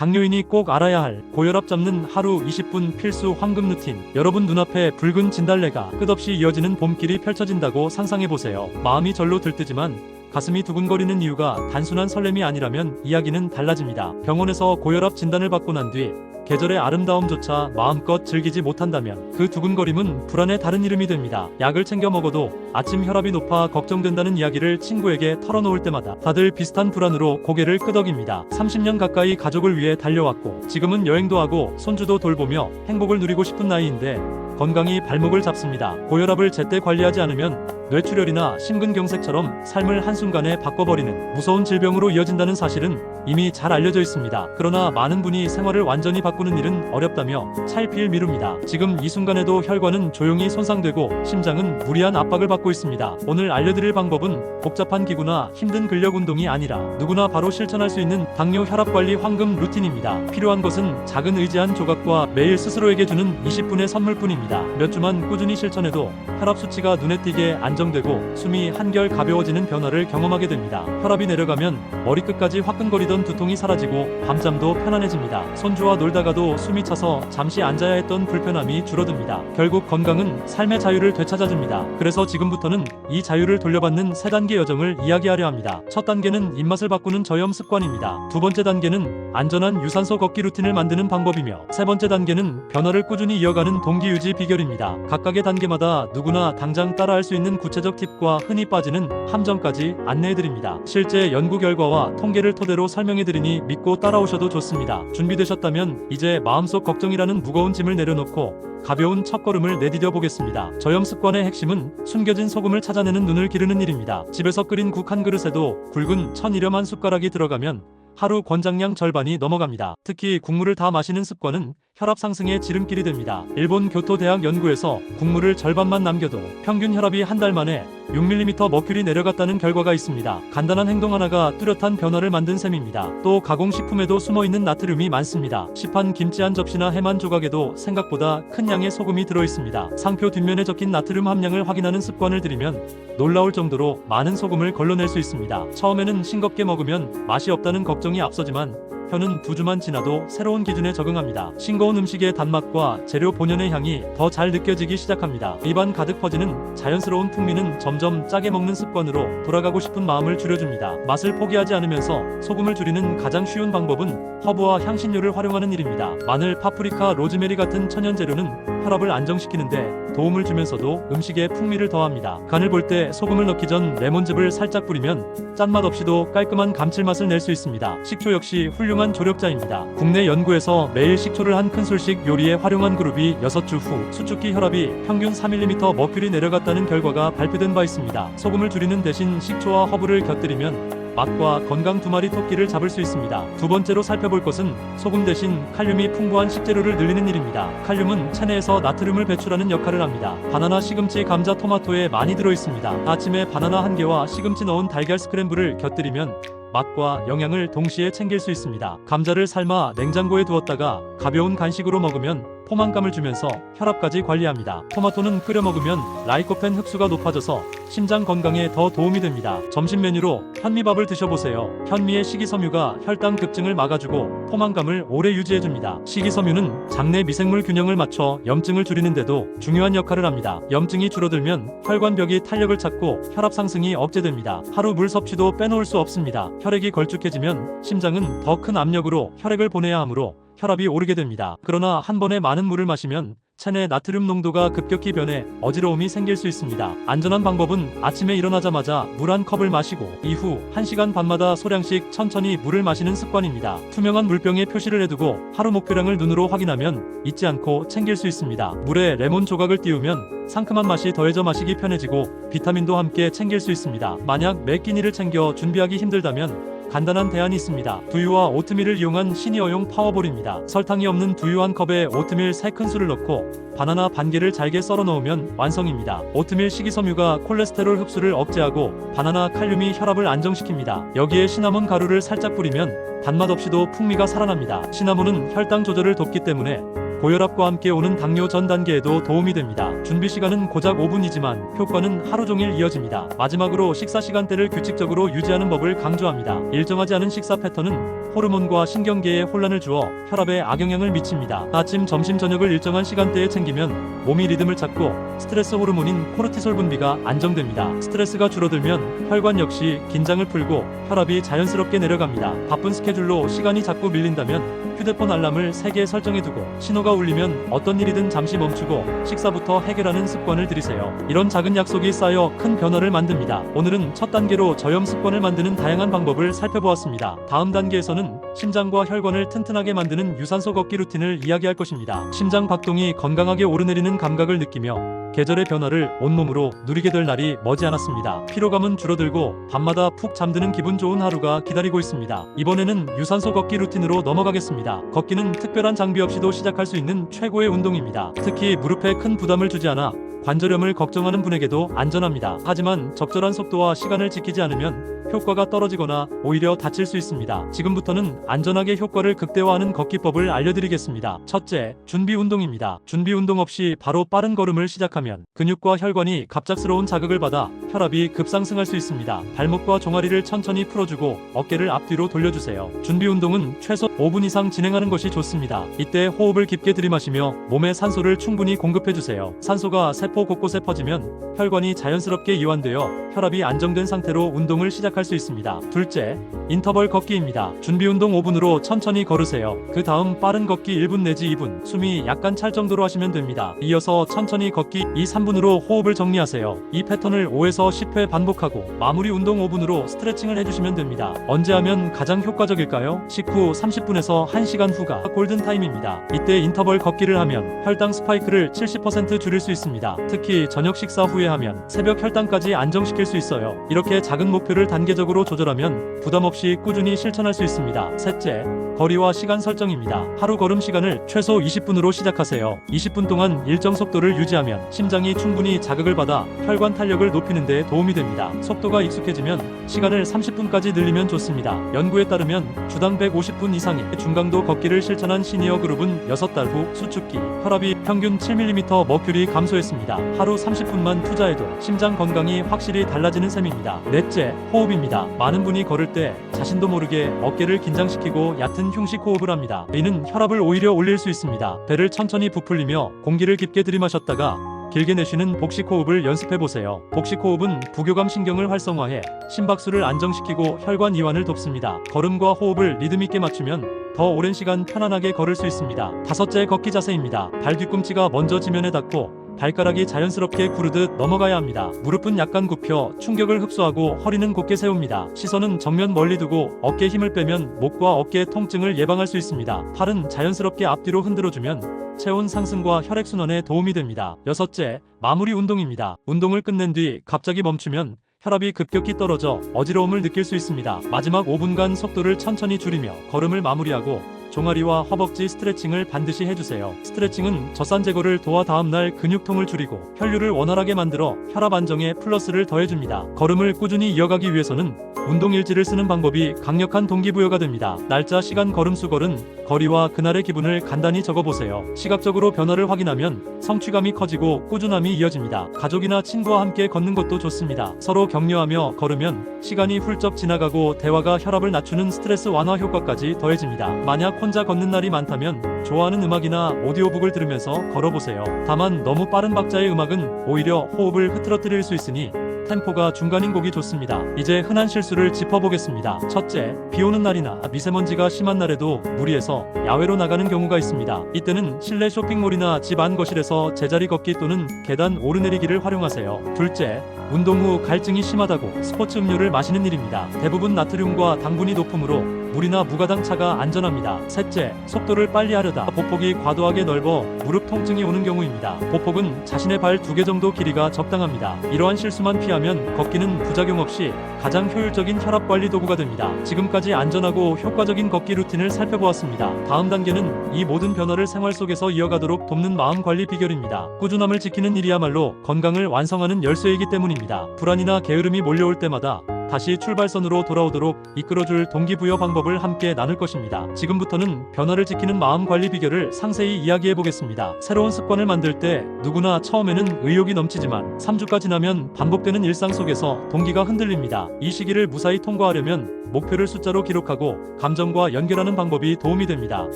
당뇨인이 꼭 알아야 할 고혈압 잡는 하루 20분 필수 황금 루틴. 여러분 눈앞에 붉은 진달래가 끝없이 이어지는 봄길이 펼쳐진다고 상상해보세요. 마음이 절로 들뜨지만 가슴이 두근거리는 이유가 단순한 설렘이 아니라면 이야기는 달라집니다. 병원에서 고혈압 진단을 받고 난 뒤 계절의 아름다움조차 마음껏 즐기지 못한다면 그 두근거림은 불안의 다른 이름이 됩니다. 약을 챙겨 먹어도 아침 혈압이 높아 걱정된다는 이야기를 친구에게 털어놓을 때마다 다들 비슷한 불안으로 고개를 끄덕입니다. 30년 가까이 가족을 위해 달려왔고 지금은 여행도 하고 손주도 돌보며 행복을 누리고 싶은 나이인데 건강이 발목을 잡습니다. 고혈압을 제때 관리하지 않으면 뇌출혈이나 심근경색처럼 삶을 한순간에 바꿔버리는 무서운 질병으로 이어진다는 사실은 이미 잘 알려져 있습니다. 그러나 많은 분이 생활을 완전히 바꾸는 일은 어렵다며 차일피일 미룹니다. 지금 이 순간에도 혈관은 조용히 손상되고 심장은 무리한 압박을 받고 있습니다. 오늘 알려드릴 방법은 복잡한 기구나 힘든 근력 운동이 아니라 누구나 바로 실천할 수 있는 당뇨 혈압 관리 황금 루틴입니다. 필요한 것은 작은 의지한 조각과 매일 스스로에게 주는 20분의 선물뿐입니다. 몇 주만 꾸준히 실천해도 혈압 수치가 눈에 띄게 안정되고 숨이 한결 가벼워지는 변화를 경험하게 됩니다. 혈압이 내려가면 머리끝까지 화끈거리던 두통이 사라지고 밤잠도 편안해집니다. 손주와 놀다가도 숨이 차서 잠시 앉아야 했던 불편함이 줄어듭니다. 결국 건강은 삶의 자유를 되찾아줍니다. 그래서 지금부터는 이 자유를 돌려받는 세 단계 여정을 이야기하려 합니다. 첫 단계는 입맛을 바꾸는 저염 습관입니다. 두 번째 단계는 안전한 유산소 걷기 루틴을 만드는 방법이며 세 번째 단계는 변화를 꾸준히 이어가는 동기 유지 비결입니다. 각각의 단계마다 누구나 당장 따라할 수 있는 구체적 팁과 흔히 빠지는 함정까지 안내해드립니다. 실제 연구 결과와 통계를 토대로 설명해드리니 믿고 따라오셔도 좋습니다. 준비되셨다면 이제 마음속 걱정이라는 무거운 짐을 내려놓고 가벼운 첫걸음을 내디뎌 보겠습니다. 저염 습관의 핵심은 숨겨진 소금을 찾아내는 눈을 기르는 일입니다. 집에서 끓인 국 한 그릇에도 굵은 천일염 한 숟가락이 들어가면 하루 권장량 절반이 넘어갑니다. 특히 국물을 다 마시는 습관은 혈압 상승의 지름길이 됩니다. 일본 교토대학 연구에서 국물을 절반만 남겨도 평균 혈압이 한 달 만에 6mm 머큐리 내려갔다는 결과가 있습니다. 간단한 행동 하나가 뚜렷한 변화를 만든 셈입니다. 또 가공식품에도 숨어있는 나트륨이 많습니다. 시판 김치 한 접시나 햄 한 조각에도 생각보다 큰 양의 소금이 들어있습니다. 상표 뒷면에 적힌 나트륨 함량을 확인하는 습관을 들이면 놀라울 정도로 많은 소금을 걸러낼 수 있습니다. 처음에는 싱겁게 먹으면 맛이 없다는 걱정이 앞서지만 혀는 2주만 지나도 새로운 기준에 적응합니다. 싱거운 음식의 단맛과 재료 본연의 향이 더 잘 느껴지기 시작합니다. 입안 가득 퍼지는 자연스러운 풍미는 점점 짜게 먹는 습관으로 돌아가고 싶은 마음을 줄여줍니다. 맛을 포기하지 않으면서 소금을 줄이는 가장 쉬운 방법은 허브와 향신료를 활용하는 일입니다. 마늘, 파프리카, 로즈메리 같은 천연 재료는 혈압을 안정시키는데 도움을 주면서도 음식에 풍미를 더합니다. 간을 볼 때 소금을 넣기 전 레몬즙을 살짝 뿌리면 짠맛 없이도 깔끔한 감칠맛을 낼 수 있습니다. 식초 역시 훌륭한 조력자입니다. 국내 연구에서 매일 식초를 한 큰술씩 요리에 활용한 그룹이 6주 후 수축기 혈압이 평균 4mm 머큐리 내려갔다는 결과가 발표된 바 있습니다. 소금을 줄이는 대신 식초와 허브를 곁들이면 맛과 건강 두 마리 토끼를 잡을 수 있습니다. 두 번째로 살펴볼 것은 소금 대신 칼륨이 풍부한 식재료를 늘리는 일입니다. 칼륨은 체내에서 나트륨을 배출하는 역할을 합니다. 바나나, 시금치, 감자, 토마토에 많이 들어있습니다. 아침에 바나나 한 개와 시금치 넣은 달걀 스크램블을 곁들이면 맛과 영양을 동시에 챙길 수 있습니다. 감자를 삶아 냉장고에 두었다가 가벼운 간식으로 먹으면 포만감을 주면서 혈압까지 관리합니다. 토마토는 끓여 먹으면 라이코펜 흡수가 높아져서 심장 건강에 더 도움이 됩니다. 점심 메뉴로 현미밥을 드셔보세요. 현미의 식이섬유가 혈당 급증을 막아주고 포만감을 오래 유지해줍니다. 식이섬유는 장내 미생물 균형을 맞춰 염증을 줄이는데도 중요한 역할을 합니다. 염증이 줄어들면 혈관벽이 탄력을 찾고 혈압 상승이 억제됩니다. 하루 물 섭취도 빼놓을 수 없습니다. 혈액이 걸쭉해지면 심장은 더 큰 압력으로 혈액을 보내야 하므로 혈압이 오르게 됩니다. 그러나 한 번에 많은 물을 마시면 체내 나트륨 농도가 급격히 변해 어지러움이 생길 수 있습니다. 안전한 방법은 아침에 일어나자마자 물 한 컵을 마시고 이후 1시간 반마다 소량씩 천천히 물을 마시는 습관입니다. 투명한 물병에 표시를 해두고 하루 목표량을 눈으로 확인하면 잊지 않고 챙길 수 있습니다. 물에 레몬 조각을 띄우면 상큼한 맛이 더해져 마시기 편해지고 비타민도 함께 챙길 수 있습니다. 만약 매 끼니를 챙겨 준비하기 힘들다면 간단한 대안이 있습니다. 두유와 오트밀을 이용한 시니어용 파워볼입니다. 설탕이 없는 두유 한 컵에 오트밀 3큰술을 넣고 바나나 반 개를 잘게 썰어 넣으면 완성입니다. 오트밀 식이섬유가 콜레스테롤 흡수를 억제하고 바나나 칼륨이 혈압을 안정시킵니다. 여기에 시나몬 가루를 살짝 뿌리면 단맛 없이도 풍미가 살아납니다. 시나몬은 혈당 조절을 돕기 때문에 고혈압과 함께 오는 당뇨 전 단계에도 도움이 됩니다. 준비 시간은 고작 5분이지만 효과는 하루 종일 이어집니다. 마지막으로 식사 시간대를 규칙적으로 유지하는 법을 강조합니다. 일정하지 않은 식사 패턴은 호르몬과 신경계에 혼란을 주어 혈압에 악영향을 미칩니다. 아침, 점심, 저녁을 일정한 시간대에 챙기면 몸이 리듬을 찾고 스트레스 호르몬인 코르티솔 분비가 안정됩니다. 스트레스가 줄어들면 혈관 역시 긴장을 풀고 혈압이 자연스럽게 내려갑니다. 바쁜 스케줄로 시간이 자꾸 밀린다면 휴대폰 알람을 3개 설정해두고 신호가 울리면 어떤 일이든 잠시 멈추고 식사부터 해결하는 습관을 들이세요. 이런 작은 약속이 쌓여 큰 변화를 만듭니다. 오늘은 첫 단계로 저염 습관을 만드는 다양한 방법을 살펴보았습니다. 다음 단계에서는 심장과 혈관을 튼튼하게 만드는 유산소 걷기 루틴을 이야기할 것입니다. 심장 박동이 건강하게 오르내리는 감각을 느끼며 계절의 변화를 온몸으로 누리게 될 날이 머지않았습니다. 피로감은 줄어들고 밤마다 푹 잠드는 기분 좋은 하루가 기다리고 있습니다. 이번에는 유산소 걷기 루틴으로 넘어가겠습니다. 걷기는 특별한 장비 없이도 시작할 수 있는 최고의 운동입니다. 특히 무릎에 큰 부담을 주지 않아 관절염을 걱정하는 분에게도 안전합니다. 하지만 적절한 속도와 시간을 지키지 않으면 효과가 떨어지거나 오히려 다칠 수 있습니다. 지금부터는 안전하게 효과를 극대화하는 걷기법을 알려드리겠습니다. 첫째, 준비 운동입니다. 준비 운동 없이 바로 빠른 걸음을 시작하면 근육과 혈관이 갑작스러운 자극을 받아 혈압이 급상승할 수 있습니다. 발목과 종아리를 천천히 풀어주고 어깨를 앞뒤로 돌려주세요. 준비 운동은 최소 5분 이상 진행하는 것이 좋습니다. 이때 호흡을 깊게 들이마시며 몸에 산소를 충분히 공급해주세요. 산소가 세포 곳곳에 퍼지면 혈관이 자연스럽게 이완되어 혈압이 안정된 상태로 운동을 시작할 수 있습니다. 둘째, 인터벌 걷기입니다. 준비 운동 5분으로 천천히 걸으세요. 그 다음 빠른 걷기 1분 내지 2분, 숨이 약간 찰 정도로 하시면 됩니다. 이어서 천천히 걷기 2-3분으로 호흡을 정리하세요. 이 패턴을 5에서 10회 반복하고 마무리 운동 5분으로 스트레칭을 해주시면 됩니다. 언제 하면 가장 효과적일까요? 식후 30분에서 1시간 후가 골든타임입니다. 이때 인터벌 걷기를 하면 혈당 스파이크를 70% 줄일 수 있습니다. 특히 저녁 식사 후에 하면 새벽 혈당까지 안정시킬 수 있어요. 이렇게 작은 목표를 단계적으로 조절하면 부담 없이 꾸준히 실천할 수 있습니다. 셋째, 거리와 시간 설정입니다. 하루 걸음 시간을 최소 20분으로 시작하세요. 20분 동안 일정 속도를 유지하면 심장이 충분히 자극을 받아 혈관 탄력을 높이는 데 도움이 됩니다. 속도가 익숙해지면 시간을 30분까지 늘리면 좋습니다. 연구에 따르면 주당 150분 이상의 중강도 걷기를 실천한 시니어 그룹은 6달 후 수축기 혈압이 평균 7mm 머큐리 감소했습니다. 하루 30분만 투자해도 심장 건강이 확실히 달라지는 셈입니다. 넷째, 호흡입니다. 많은 분이 걸을 때 자신도 모르게 어깨를 긴장시키고 얕은 흉식 호흡을 합니다. 이는 혈압을 오히려 올릴 수 있습니다. 배를 천천히 부풀리며 공기를 깊게 들이마셨다가 길게 내쉬는 복식 호흡을 연습해보세요. 복식 호흡은 부교감 신경을 활성화해 심박수를 안정시키고 혈관 이완을 돕습니다. 걸음과 호흡을 리듬있게 맞추면 더 오랜 시간 편안하게 걸을 수 있습니다. 다섯째, 걷기 자세입니다. 발 뒤꿈치가 먼저 지면에 닿고 발가락이 자연스럽게 구르듯 넘어가야 합니다. 무릎은 약간 굽혀 충격을 흡수하고 허리는 곧게 세웁니다. 시선은 정면 멀리 두고 어깨에 힘을 빼면 목과 어깨의 통증을 예방할 수 있습니다. 팔은 자연스럽게 앞뒤로 흔들어주면 체온 상승과 혈액순환에 도움이 됩니다. 여섯째, 마무리 운동입니다. 운동을 끝낸 뒤 갑자기 멈추면 혈압이 급격히 떨어져 어지러움을 느낄 수 있습니다. 마지막 5분간 속도를 천천히 줄이며 걸음을 마무리하고 종아리와 허벅지 스트레칭을 반드시 해주세요. 스트레칭은 젖산 제거를 도와 다음날 근육통을 줄이고 혈류를 원활하게 만들어 혈압 안정에 플러스를 더해줍니다. 걸음을 꾸준히 이어가기 위해서는 운동일지를 쓰는 방법이 강력한 동기부여가 됩니다. 날짜, 시간, 걸음 수걸은 거리와 그날의 기분을 간단히 적어보세요. 시각적으로 변화를 확인하면 성취감이 커지고 꾸준함이 이어집니다. 가족이나 친구와 함께 걷는 것도 좋습니다. 서로 격려하며 걸으면 시간이 훌쩍 지나가고 대화가 혈압을 낮추는 스트레스 완화 효과까지 더해집니다. 만약 혼자 걷는 날이 많다면 좋아하는 음악이나 오디오북을 들으면서 걸어보세요. 다만 너무 빠른 박자의 음악은 오히려 호흡을 흐트러뜨릴 수 있으니 템포가 중간인 곡이 좋습니다. 이제 흔한 실수를 짚어보겠습니다. 첫째, 비 오는 날이나 미세먼지가 심한 날에도 무리해서 야외로 나가는 경우가 있습니다. 이때는 실내 쇼핑몰이나 집 안 거실에서 제자리 걷기 또는 계단 오르내리기를 활용하세요. 둘째, 운동 후 갈증이 심하다고 스포츠 음료를 마시는 일입니다. 대부분 나트륨과 당분이 높으므로 물이나 무가당 차가 안전합니다. 셋째, 속도를 빨리 하려다 보폭이 과도하게 넓어 무릎 통증이 오는 경우입니다. 보폭은 자신의 발 2개 정도 길이가 적당합니다. 이러한 실수만 피하면 걷기는 부작용 없이 가장 효율적인 혈압 관리 도구가 됩니다. 지금까지 안전하고 효과적인 걷기 루틴을 살펴보았습니다. 다음 단계는 이 모든 변화를 생활 속에서 이어가도록 돕는 마음 관리 비결입니다. 꾸준함을 지키는 일이야말로 건강을 완성하는 열쇠이기 때문입니다. 불안이나 게으름이 몰려올 때마다 다시 출발선으로 돌아오도록 이끌어줄 동기부여 방법을 함께 나눌 것입니다. 지금부터는 변화를 지키는 마음 관리 비결을 상세히 이야기해 보겠습니다. 새로운 습관을 만들 때 누구나 처음에는 의욕이 넘치지만 3주가 지나면 반복되는 일상 속에서 동기가 흔들립니다. 이 시기를 무사히 통과하려면 목표를 숫자로 기록하고 감정과 연결하는 방법이 도움이 됩니다.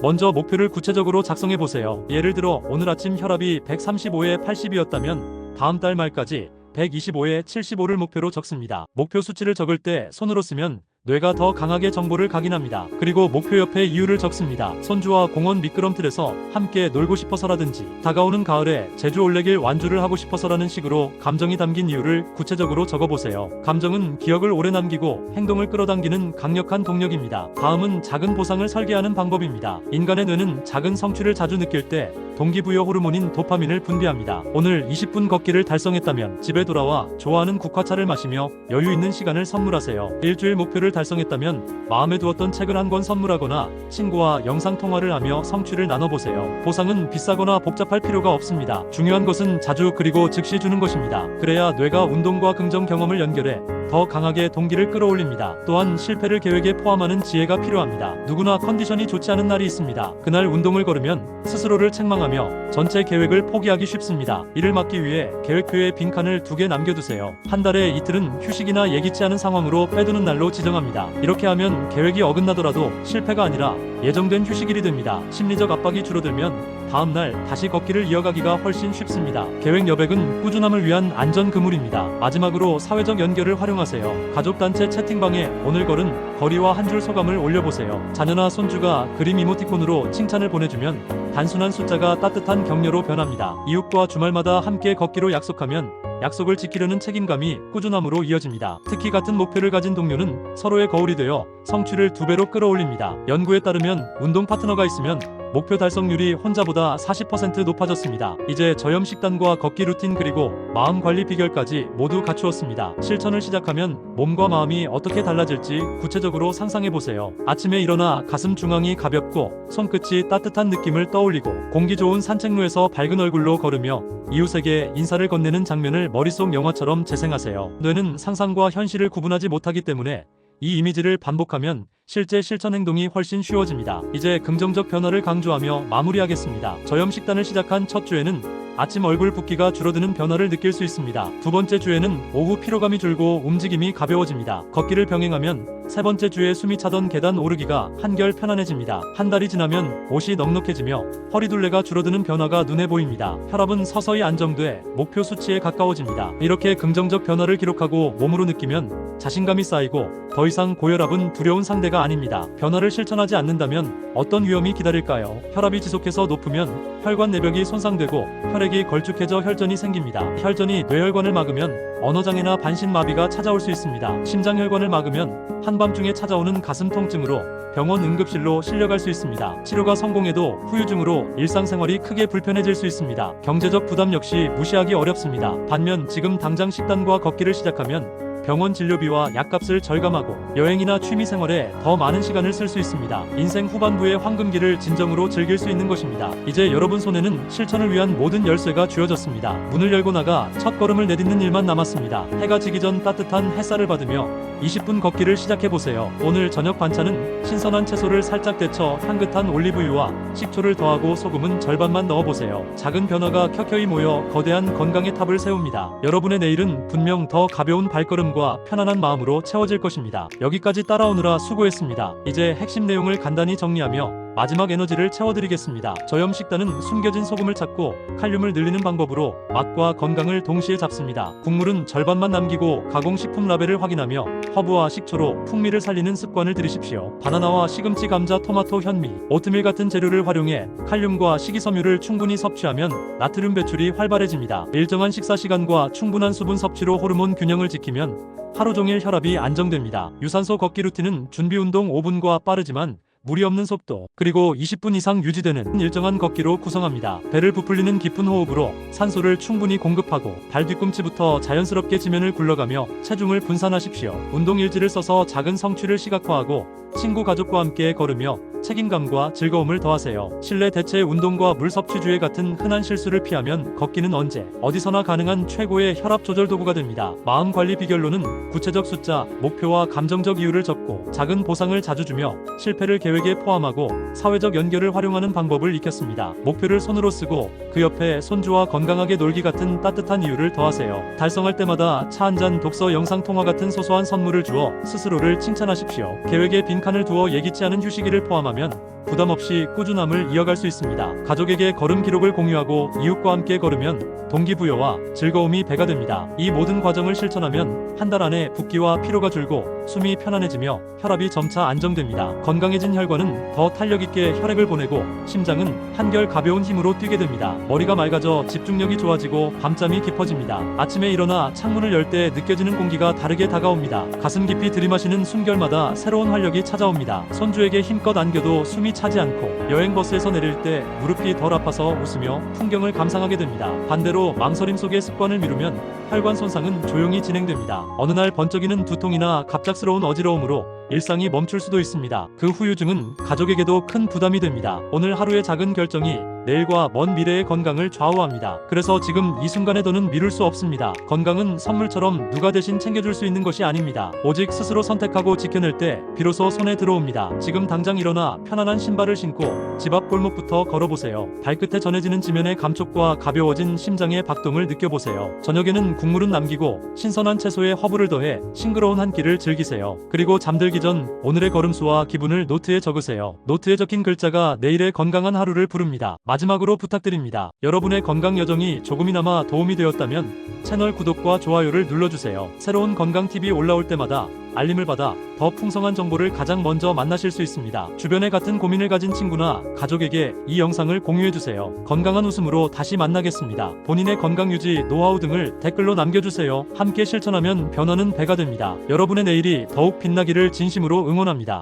먼저 목표를 구체적으로 작성해 보세요. 예를 들어 오늘 아침 혈압이 135에 80이었다면 다음 달 말까지 125에 75를 목표로 적습니다. 목표 수치를 적을 때 손으로 쓰면 뇌가 더 강하게 정보를 각인합니다. 그리고 목표 옆에 이유를 적습니다. 손주와 공원 미끄럼틀에서 함께 놀고 싶어서라든지 다가오는 가을에 제주 올레길 완주를 하고 싶어서라는 식으로 감정이 담긴 이유를 구체적으로 적어보세요. 감정은 기억을 오래 남기고 행동을 끌어당기는 강력한 동력입니다. 다음은 작은 보상을 설계하는 방법입니다. 인간의 뇌는 작은 성취를 자주 느낄 때 동기부여 호르몬인 도파민을 분비합니다. 오늘 20분 걷기를 달성했다면 집에 돌아와 좋아하는 국화차를 마시며 여유 있는 시간을 선물하세요. 일주일 목표를 달성했다면 마음에 두었던 책을 한 권 선물하거나 친구와 영상통화를 하며 성취를 나눠보세요. 보상은 비싸거나 복잡할 필요가 없습니다. 중요한 것은 자주 그리고 즉시 주는 것입니다. 그래야 뇌가 운동과 긍정 경험을 연결해 더 강하게 동기를 끌어올립니다. 또한 실패를 계획에 포함하는 지혜가 필요합니다. 누구나 컨디션이 좋지 않은 날이 있습니다. 그날 운동을 걸으면 스스로를 책망하며 전체 계획을 포기하기 쉽습니다. 이를 막기 위해 계획표에 빈칸을 2개 남겨두세요. 한 달에 이틀은 휴식이나 예기치 않은 상황으로 빼두는 날로 지정합니다. 이렇게 하면 계획이 어긋나더라도 실패가 아니라 예정된 휴식일이 됩니다. 심리적 압박이 줄어들면 다음날 다시 걷기를 이어가기가 훨씬 쉽습니다. 계획 여백은 꾸준함을 위한 안전 그물입니다. 마지막으로 사회적 연결을 활용하세요. 가족단체 채팅방에 오늘 걸은 거리와 한 줄 소감을 올려보세요. 자녀나 손주가 그림 이모티콘으로 칭찬을 보내주면 단순한 숫자가 따뜻한 격려로 변합니다. 이웃과 주말마다 함께 걷기로 약속하면 약속을 지키려는 책임감이 꾸준함으로 이어집니다. 특히 같은 목표를 가진 동료는 서로의 거울이 되어 성취를 2배로 끌어올립니다. 연구에 따르면 운동 파트너가 있으면 목표 달성률이 혼자보다 40% 높아졌습니다. 이제 저염 식단과 걷기 루틴 그리고 마음 관리 비결까지 모두 갖추었습니다. 실천을 시작하면 몸과 마음이 어떻게 달라질지 구체적으로 상상해 보세요. 아침에 일어나 가슴 중앙이 가볍고 손끝이 따뜻한 느낌을 떠올리고 공기 좋은 산책로에서 밝은 얼굴로 걸으며 이웃에게 인사를 건네는 장면을 머릿속 영화처럼 재생하세요. 뇌는 상상과 현실을 구분하지 못하기 때문에 이 이미지를 반복하면 실제 실천 행동이 훨씬 쉬워집니다. 이제 긍정적 변화를 강조하며 마무리하겠습니다. 저염 식단을 시작한 첫 주에는 아침 얼굴 붓기가 줄어드는 변화를 느낄 수 있습니다. 두 번째 주에는 오후 피로감이 줄고 움직임이 가벼워집니다. 걷기를 병행하면 세 번째 주에 숨이 차던 계단 오르기가 한결 편안해집니다. 한 달이 지나면 옷이 넉넉해지며 허리둘레가 줄어드는 변화가 눈에 보입니다. 혈압은 서서히 안정돼 목표 수치에 가까워집니다. 이렇게 긍정적 변화를 기록하고 몸으로 느끼면 자신감이 쌓이고 더 이상 고혈압은 두려운 상대가 아닙니다. 변화를 실천하지 않는다면 어떤 위험이 기다릴까요? 혈압이 지속해서 높으면 혈관 내벽이 손상되고 혈액이 걸쭉해져 혈전이 생깁니다. 혈전이 뇌혈관을 막으면 언어장애나 반신마비가 찾아올 수 있습니다. 심장혈관을 막으면 한밤중에 찾아오는 가슴 통증으로 병원 응급실로 실려갈 수 있습니다. 치료가 성공해도 후유증으로 일상생활이 크게 불편해질 수 있습니다. 경제적 부담 역시 무시하기 어렵습니다. 반면 지금 당장 식단과 걷기를 시작하면 병원 진료비와 약값을 절감하고 여행이나 취미생활에 더 많은 시간을 쓸 수 있습니다. 인생 후반부의 황금기를 진정으로 즐길 수 있는 것입니다. 이제 여러분 손에는 실천을 위한 모든 열쇠가 쥐어졌습니다. 문을 열고 나가 첫 걸음을 내딛는 일만 남았습니다. 해가 지기 전 따뜻한 햇살을 받으며 20분 걷기를 시작해보세요. 오늘 저녁 반찬은 신선한 채소를 살짝 데쳐 향긋한 올리브유와 식초를 더하고 소금은 절반만 넣어보세요. 작은 변화가 켜켜이 모여 거대한 건강의 탑을 세웁니다. 여러분의 내일은 분명 더 가벼운 발걸음과 편안한 마음으로 채워질 것입니다. 여기까지 따라오느라 수고했습니다. 이제 핵심 내용을 간단히 정리하며 마지막 에너지를 채워드리겠습니다. 저염 식단은 숨겨진 소금을 찾고 칼륨을 늘리는 방법으로 맛과 건강을 동시에 잡습니다. 국물은 절반만 남기고 가공식품 라벨을 확인하며 허브와 식초로 풍미를 살리는 습관을 들이십시오. 바나나와 시금치, 감자, 토마토, 현미, 오트밀 같은 재료를 활용해 칼륨과 식이섬유를 충분히 섭취하면 나트륨 배출이 활발해집니다. 일정한 식사 시간과 충분한 수분 섭취로 호르몬 균형을 지키면 하루 종일 혈압이 안정됩니다. 유산소 걷기 루틴은 준비 운동 5분과 빠르지만 무리 없는 속도 그리고 20분 이상 유지되는 일정한 걷기로 구성합니다. 배를 부풀리는 깊은 호흡으로 산소를 충분히 공급하고 발 뒤꿈치부터 자연스럽게 지면을 굴러가며 체중을 분산하십시오. 운동 일지를 써서 작은 성취를 시각화하고 친구 가족과 함께 걸으며 책임감과 즐거움을 더하세요. 실내 대체 운동과 물 섭취 주의 같은 흔한 실수를 피하면 걷기는 언제 어디서나 가능한 최고의 혈압 조절 도구가 됩니다. 마음 관리 비결로는 구체적 숫자, 목표와 감정적 이유를 적고 작은 보상을 자주 주며 실패를 계획에 포함하고 사회적 연결을 활용하는 방법을 익혔습니다. 목표를 손으로 쓰고 그 옆에 손주와 건강하게 놀기 같은 따뜻한 이유를 더하세요. 달성할 때마다 차 한 잔, 독서, 영상 통화 같은 소소한 선물을 주어 스스로를 칭찬하십시오. 계획에 빈칸을 두어 예기치 않은 휴식일을 포함하면 부담 없이 꾸준함을 이어갈 수 있습니다. 가족에게 걸음 기록을 공유하고 이웃과 함께 걸으면 동기부여와 즐거움이 배가 됩니다. 이 모든 과정을 실천하면 한 달 안에 붓기와 피로가 줄고 숨이 편안해지며 혈압이 점차 안정됩니다. 건강해진 혈관은 더 탄력 있게 혈액을 보내고 심장은 한결 가벼운 힘으로 뛰게 됩니다. 머리가 맑아져 집중력이 좋아지고 밤잠이 깊어집니다. 아침에 일어나 창문을 열 때 느껴지는 공기가 다르게 다가옵니다. 가슴 깊이 들이마시는 숨결마다 새로운 활력이 찾아옵니다. 손주에게 힘껏 안겨도 숨이 차지 않고 여행 버스에서 내릴 때 무릎이 덜 아파서 웃으며 풍경을 감상하게 됩니다. 반대로 망설임 속에 습관을 미루면 혈관 손상은 조용히 진행됩니다. 어느 날 번쩍이는 두통이나 갑작스러운 어지러움으로 일상이 멈출 수도 있습니다. 그 후유증은 가족에게도 큰 부담이 됩니다. 오늘 하루의 작은 결정이 내일과 먼 미래의 건강을 좌우합니다. 그래서 지금 이 순간에 더는 미룰 수 없습니다. 건강은 선물처럼 누가 대신 챙겨줄 수 있는 것이 아닙니다. 오직 스스로 선택하고 지켜낼 때 비로소 손에 들어옵니다. 지금 당장 일어나 편안한 신발을 신고 집 앞 골목부터 걸어보세요. 발끝에 전해지는 지면의 감촉과 가벼워진 심장의 박동을 느껴보세요. 저녁에는 국물은 남기고 신선한 채소에 허브를 더해 싱그러운 한 끼를 즐기세요. 그리고 잠들기 전 오늘의 걸음수와 기분을 노트에 적으세요. 노트에 적힌 글자가 내일의 건강한 하루를 부릅니다. 마지막으로 부탁드립니다. 여러분의 건강 여정이 조금이나마 도움이 되었다면 채널 구독과 좋아요를 눌러주세요. 새로운 건강 팁이 올라올 때마다 알림을 받아 더 풍성한 정보를 가장 먼저 만나실 수 있습니다. 주변에 같은 고민을 가진 친구나 가족에게 이 영상을 공유해주세요. 건강한 웃음으로 다시 만나겠습니다. 본인의 건강 유지, 노하우 등을 댓글로 남겨주세요. 함께 실천하면 변화는 배가 됩니다. 여러분의 내일이 더욱 빛나기를 진심으로 응원합니다.